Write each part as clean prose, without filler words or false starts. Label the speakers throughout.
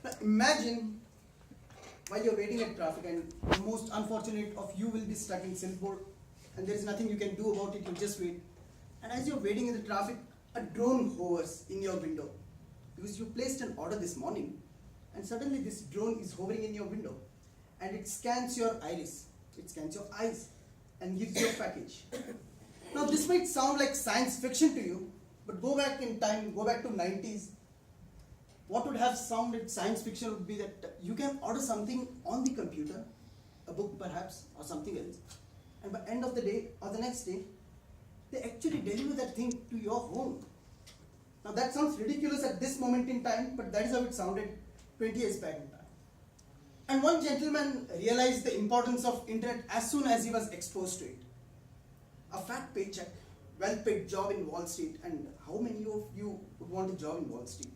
Speaker 1: Now imagine while you're waiting at traffic and the most unfortunate of you will be stuck in Silpur and there is nothing you can do about it, you just wait. And as you're waiting in the traffic, a drone hovers in your window because you placed an order this morning and suddenly this drone is hovering in your window and it scans your iris, it scans your eyes and gives you a package. Now this might sound like science fiction to you, but go back in time, go back to 90s. What would have sounded science fiction would be that you can order something on the computer, a book perhaps, or something else, and by end of the day or the next day, they actually deliver that thing to your home. Now that sounds ridiculous at this moment in time, but that is how it sounded 20 years back in time. And one gentleman realized the importance of internet as soon as he was exposed to it. A fat paycheck, well-paid job in Wall Street, and how many of you would want a job in Wall Street?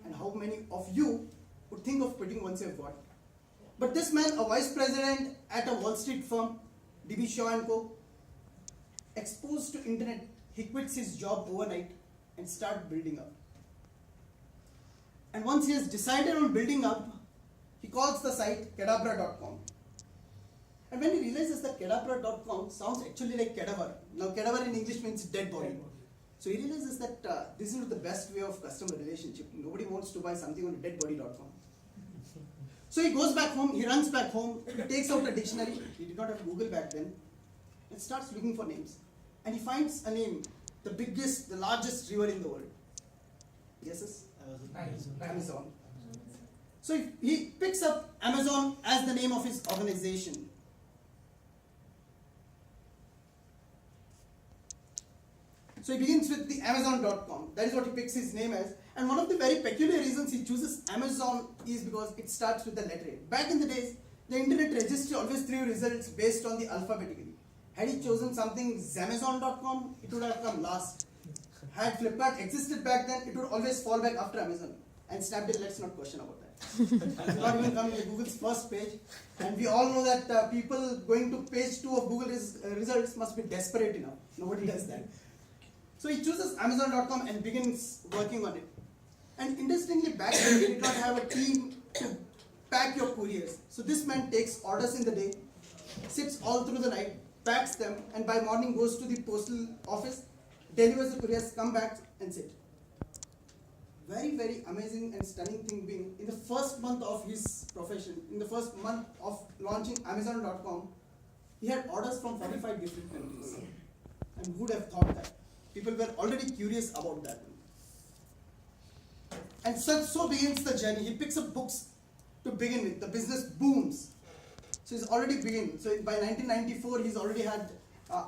Speaker 1: And how many of you would think of quitting once you've got? But this man, a vice president at a Wall Street firm, DB Shaw & Co., exposed to internet, he quits his job overnight and starts building up. And once he has decided on building up, he calls the site Cadabra.com. And when he realizes that Cadabra.com sounds actually like cadaver. Now cadaver in English means dead body. So he realizes that this is not the best way of customer relationship. Nobody wants to buy something on deadbody.com. So he goes back home, he runs back home, he takes out a dictionary, he did not have Google back then, and starts looking for names. And he finds a name, the biggest, the largest river in the world. Guesses? Amazon. So he picks up Amazon as the name of his organization. So he begins with the Amazon.com. That is what he picks his name as. And one of the very peculiar reasons he chooses Amazon is because it starts with the letter A. Back in the days, the internet registry always threw results based on the alphabetically. Had he chosen something Zamazon.com, it would have come last. Had Flipkart existed back then, it would always fall back after Amazon. And Snapdeal, let's not question about that. It's not even come to Google's first page. And we all know that people going to page 2 of Google results must be desperate enough. Nobody does that. So he chooses Amazon.com and begins working on it. And interestingly, back then we did not have a team to pack your couriers. So this man takes orders in the day, sits all through the night, packs them, and by morning goes to the postal office, delivers the couriers, come back and sit. Very, very amazing and stunning thing being, in the first month of his profession, in the first month of launching Amazon.com, he had orders from 45 different countries. And who would have thought that? People were already curious about that. And so begins the journey. He picks up books to begin with. The business booms. So he's already begun. So by 1994, he's already had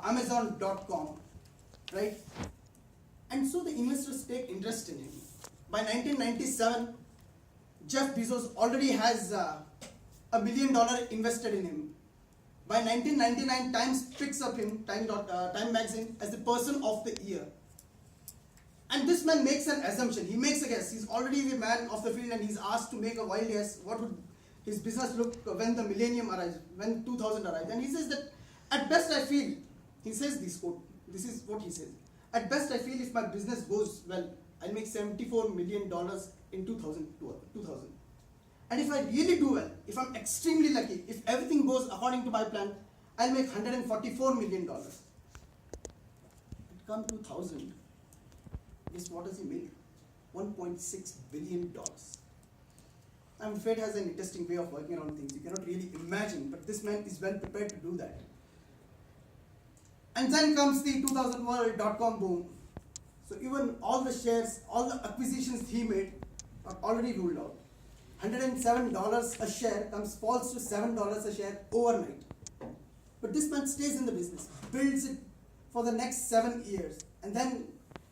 Speaker 1: Amazon.com, right? And so the investors take interest in him. By 1997, Jeff Bezos already has $1 million invested in him. By 1999, Times picks up him, Time magazine, as the person of the year. And this man makes an assumption. He makes a guess. He's already the man of the field and he's asked to make a wild guess. What would his business look when the millennium arrives, when 2000 arrives? And he says that, at best I feel, he says this quote, this is what he says. At best I feel if my business goes well, I'll make $74 million in 2000. And if I really do well, if I'm extremely lucky, if everything goes according to my plan, I'll make $144 million. It come 2000. Guess what does he make? $1.6 billion. I mean, fate has an interesting way of working around things. You cannot really imagine, but this man is well prepared to do that. And then comes the 2000 world.com boom. So even all the shares, all the acquisitions he made are already ruled out. $107 a share falls to $7 a share overnight. But this man stays in the business, builds it for the next 7 years. And then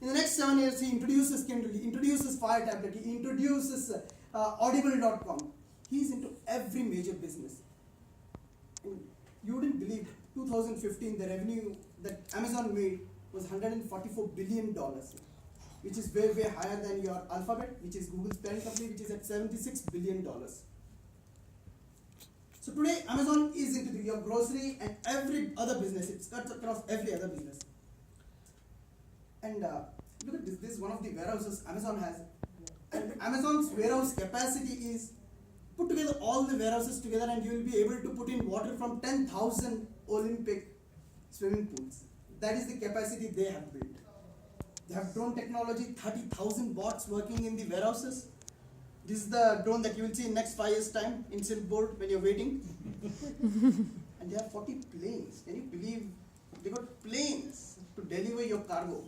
Speaker 1: in the next 7 years, he introduces Kindle, he introduces Fire Tablet, he introduces Audible.com. He's into every major business. And you wouldn't believe, 2015, the revenue that Amazon made was $144 billion. Which is way, way higher than your Alphabet, which is Google's parent company, which is at $76 billion. So today, Amazon is into your grocery and every other business. It cuts across every other business. And look at this. This is one of the warehouses Amazon has. And Amazon's warehouse capacity is Put together all the warehouses together and you will be able to put in water from 10,000 Olympic swimming pools. That is the capacity they have built. They have drone technology, 30,000 bots working in the warehouses. This is the drone that you will see in next 5 years time in Silkboard when you're waiting. And they have 40 planes. Can you believe they got planes to deliver your cargo?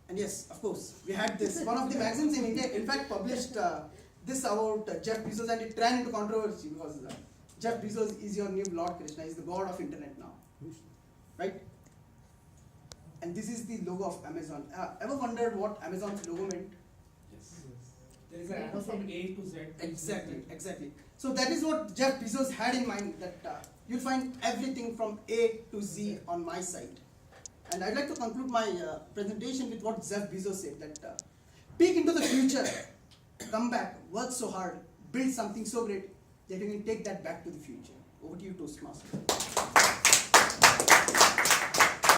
Speaker 1: And yes, of course, we had this. One of the magazines in India, in fact, published this about Jeff Bezos, and it ran into controversy because Jeff Bezos is your new Lord Krishna. He's the god of internet now, right? And this is the logo of Amazon. Ever wondered what Amazon's logo meant?
Speaker 2: Yes. There is an arrow from A to Z.
Speaker 1: Exactly. So that is what Jeff Bezos had in mind, that you'll find everything from A to Z on my site. And I'd like to conclude my presentation with what Jeff Bezos said, that peek into the future, come back, work so hard, build something so great that you can take that back to the future. Over to you, Toastmasters.